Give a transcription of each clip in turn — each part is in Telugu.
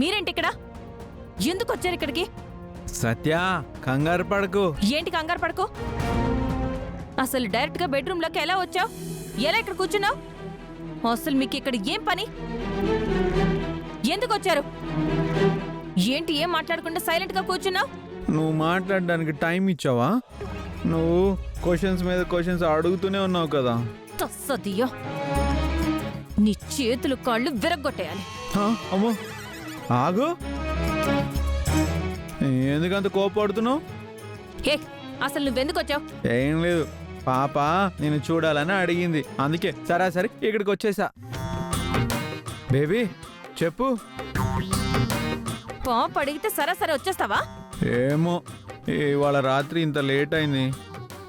మీరేంటి ఇక్కడ? ఎందుకు వచ్చారు ఇక్కడికి? సత్య, కంగారు పడకు. ఏంటి కంగారు పడకు? అసలు డైరెక్ట్ గా బెడ్రూమ్ లోకి ఎలా వచ్చావు? ఎలా ఇక్కడ కూర్చున్నావు? అసలు మీకు ఇక్కడ ఏం పని? ఎందుకు వచ్చారు? ఏంటి ఏం మాట్లాడకుండా సైలెంట్ గా కూర్చున్నావు? నువ్వు మాట్లాడడానికి టైం ఇచ్చావా? నువ్వు క్వశ్చన్స్ మీద క్వశ్చన్స్ అడుగుతూనే ఉన్నావు కదా. తస్సదియో, నీ చేతులు కాళ్ళు విరగ్గొట్టేయాలి. అమ్మో, ఆగు. ఎందుకంత కోపడుతున్నావు? హే, అసలు నువ్వెందుకు వచ్చావు? ఏం లేదు, పాప నేను చూడాలని అడిగింది, అందుకే సరాసరి ఇక్కడికి వచ్చేసా. బేబీ చెప్పు. పాప అడిగితే సరే వచ్చేస్తావా? ఏమో, ఇవాళ రాత్రి ఇంత లేట్ అయింది,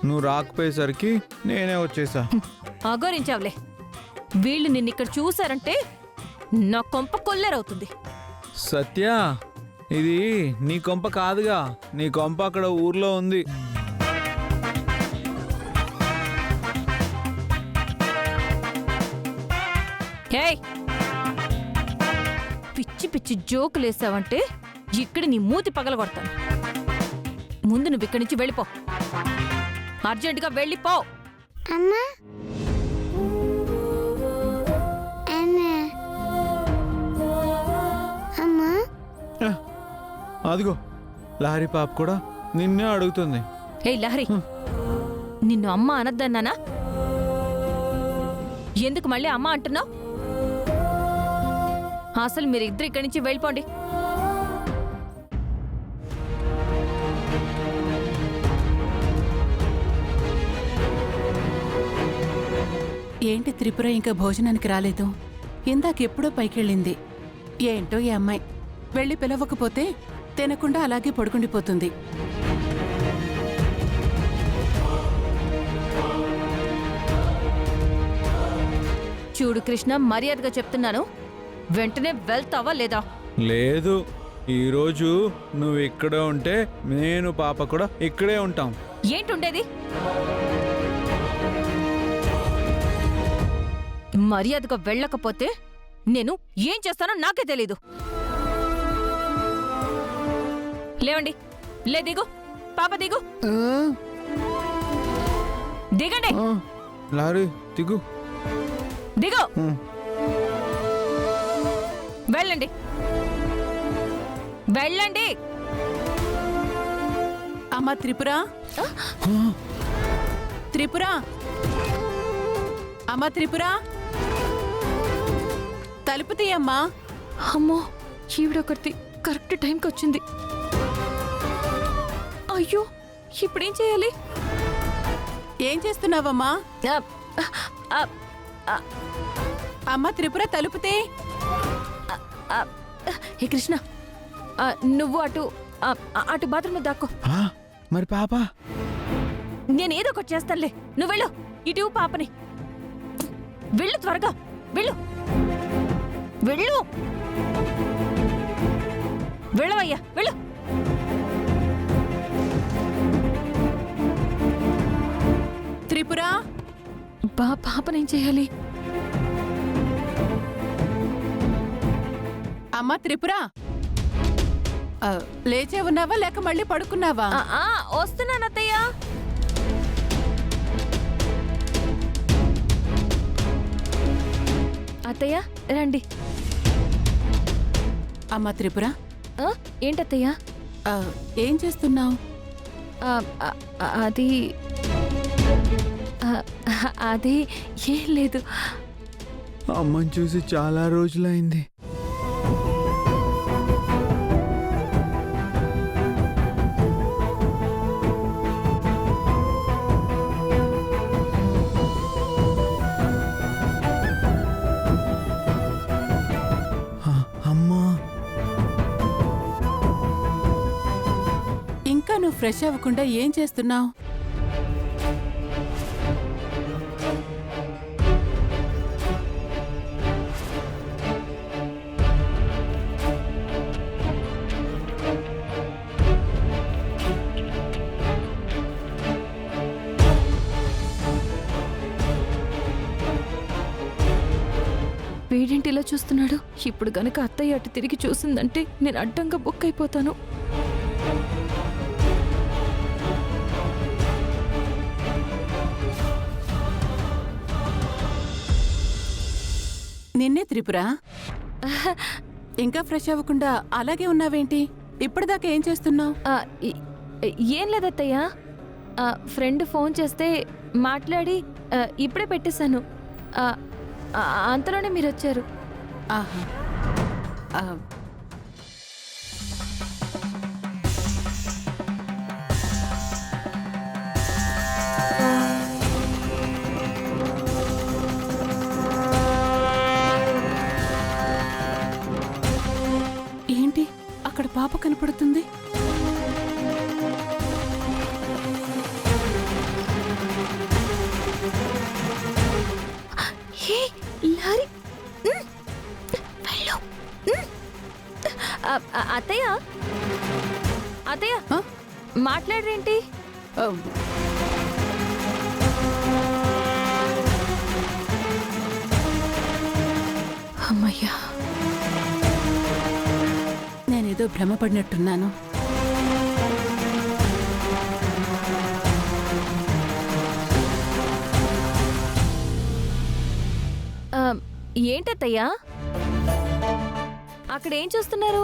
నువ్వు రాకపోయేసరికి నేనే వచ్చేసా. అగోరించావులే. వీళ్ళు నిన్నిక్కడ చూశారంటే నా కొంప కొల్లేరవుతుంది. సత్య, ఇది నీ కొంప కాదుగా, నీ కొంప అక్కడ ఊర్లో ఉంది. పిచ్చి పిచ్చి జోకులేసావంటే ఇక్కడ నీ మూతి పగలగొడతాను. ముందు నువ్వు ఇక్కడి నుంచి వెళ్ళిపో, అర్జెంటుగా వెళ్ళిపో. అమ్మా, అమ్మా, అదిగో లహరి పాప కూడా నిన్నే అడుగుతుంది. ఏయ్ లహరి, నిన్ను అమ్మ అనద్దన్నానా? ఎందుకు మళ్ళీ అమ్మ అంటున్నావు? అసలు మీరిద్దరు ఇక్కడి నుంచి వెళ్ళిపోండి. ఏంటి త్రిపుర ఇంకా భోజనానికి రాలేదు? ఇందాకెప్పుడో పైకెళ్ళింది. ఏంటో ఈ అమ్మాయి వెళ్ళి పిలవకపోతే తినకుండా అలాగే పడుకుండిపోతుంది. చూడు కృష్ణ, మర్యాదగా చెప్తున్నాను, వెంటనే వెళ్తావా లేదా? లేదు, ఈరోజు నువ్వు ఇక్కడే ఉంటే నేను పాప కూడా ఇక్కడే ఉంటాం. ఏంటుండేది? మర్యాదగా వెళ్ళకపోతే నేను ఏం చేస్తానో నాకే తెలీదు. లేవండి, లే, దిగు పాప, దిగు. దిగండి. లారీ దిగు. దిగు. వెళ్ళండి, వెళ్ళండి. అమ్మా త్రిపుర, త్రిపుర, అమ్మా త్రిపుర, తలుపు తీయమ్మా. అమ్మో, ఈవిడొకటి కరెక్ట్ టైంకి వచ్చింది. అయ్యో, ఇప్పుడేం చేయాలి? ఏం చేస్తున్నావమ్మా? అమ్మా త్రిపుర, తలుపు తీ. హే కృష్ణ, నువ్వు అటు బాత్రూంలో దాక్కో. మరి పాప? నేనేదో ఒకటి చేస్తానులే, నువ్వు వెళ్ళు. ఇటు పాపని వెళ్ళు, త్వరగా వెళ్ళు, వెళ్ళు, వెళ్ళవయ్యా, వెళ్ళు. త్రిపుర, పాపనేం చేయాలి? అమ్మా త్రిపుర, లేచే ఉన్నావా లేక మళ్ళీ పడుకున్నావా? వస్తున్నాను అత్తయ్య. అత్తయ్య రండి. అమ్మా త్రిపుర, ఏంటత్తయ్య? ఏం చేస్తున్నావు? అది అది ఏం లేదు. అమ్మని చూసి చాలా రోజులైంది. అమ్మా, ఇంకా నువ్వు ఫ్రెష్ అవ్వకుండా ఏం చేస్తున్నావు? వీడేంటి ఎలా చూస్తున్నాడు? ఇప్పుడు గనక అత్తయ్య అటు తిరిగి చూసిందంటే నేను అడ్డంగా బుక్ అయిపోతాను. నిన్నే త్రిపుర. ఇంకా ఫ్రెష్ అవ్వకుండా అలాగే ఉన్నావేంటి? ఇప్పటిదాకా ఏం చేస్తున్నావు? ఏం లేదత్తయ్య, ఫ్రెండ్ ఫోన్ చేస్తే మాట్లాడి ఇప్పుడే పెట్టేశాను. అంతలోనే మీరు వచ్చారు. ఆహా. ఆ, ఏంటి అక్కడ పాప కనపడుతుంది? హే లారీ, వెళ్ళు. అత్తయ్య, అత్తయ్య ఆ? మాట్లాడరేంటి? ఆ, అమ్మయ్యా, నేనేదో భ్రమపడినట్టున్నాను. ఏంటత్తయ్యా అక్కడ ఏం చూస్తున్నారు?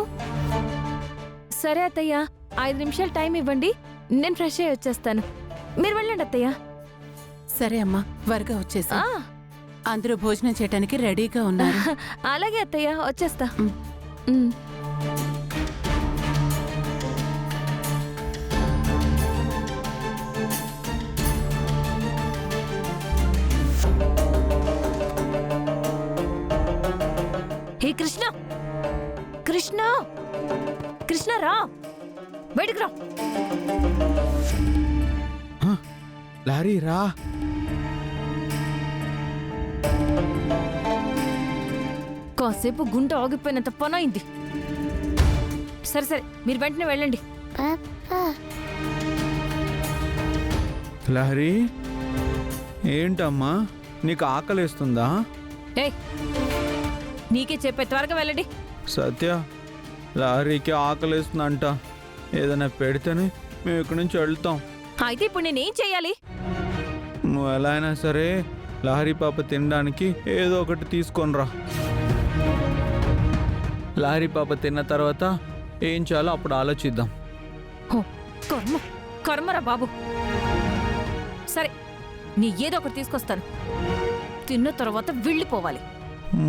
సరే అత్తయ్య, 5 నిమిషాలు టైం ఇవ్వండి, నేను ఫ్రెష్ అయ్యి వచ్చేస్తాను. మీరు వెళ్ళండి అత్తయ్య. సరే అమ్మా, త్వరగా వచ్చేసా. ఆ, అందరూ భోజనం చేయడానికి రెడీగా ఉన్నారు. అలాగే అత్తయ్య, వచ్చేస్తా. ఉమ్. ఉమ్. హే కృష్ణ, కృష్ణ, కృష్ణ రా, బయటకు రా. లారీ రా. కాసేపు గుండె ఆగిపోయినంత పని అయింది. సరే సరే, మీరు వెంటనే వెళ్ళండి. లహరి, ఏంటమ్మా నీకు ఆకలేస్తుందా? ఏయ్, నీకే చెప్పే, త్వరగా వెళ్ళండి. సత్య, లహరికి ఆకలేస్తుందంట. ఏదైనా పెడితేనే మేము ఇక్కడి నుంచి వెళ్తాం. అయితే ఇప్పుడు నేనేం చెయ్యాలి? నువ్వు ఎలా అయినా సరే లహరి పాప తినడానికి ఏదో ఒకటి తీసుకొనిరా. లహరి పాప తిన్న తర్వాత ఏం చేయాలో అప్పుడు ఆలోచిద్దాం. హో, కర్మ, కర్మరా బాబు. సరే, నీ ఏదో ఒకటి తీసుకొస్తాను. తిన్న తర్వాత వెళ్ళిపోవాలి.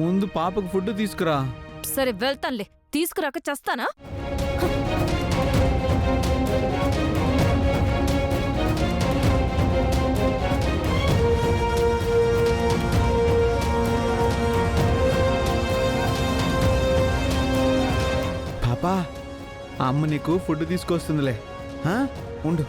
ముందు పాపకు ఫుడ్ తీసుకురా. సరే వెళ్తానులే, తీసుకురాక చస్తానా? పాపా, అమ్మ నీకు ఫుడ్ తీసుకొస్తుందిలే. ఉండు.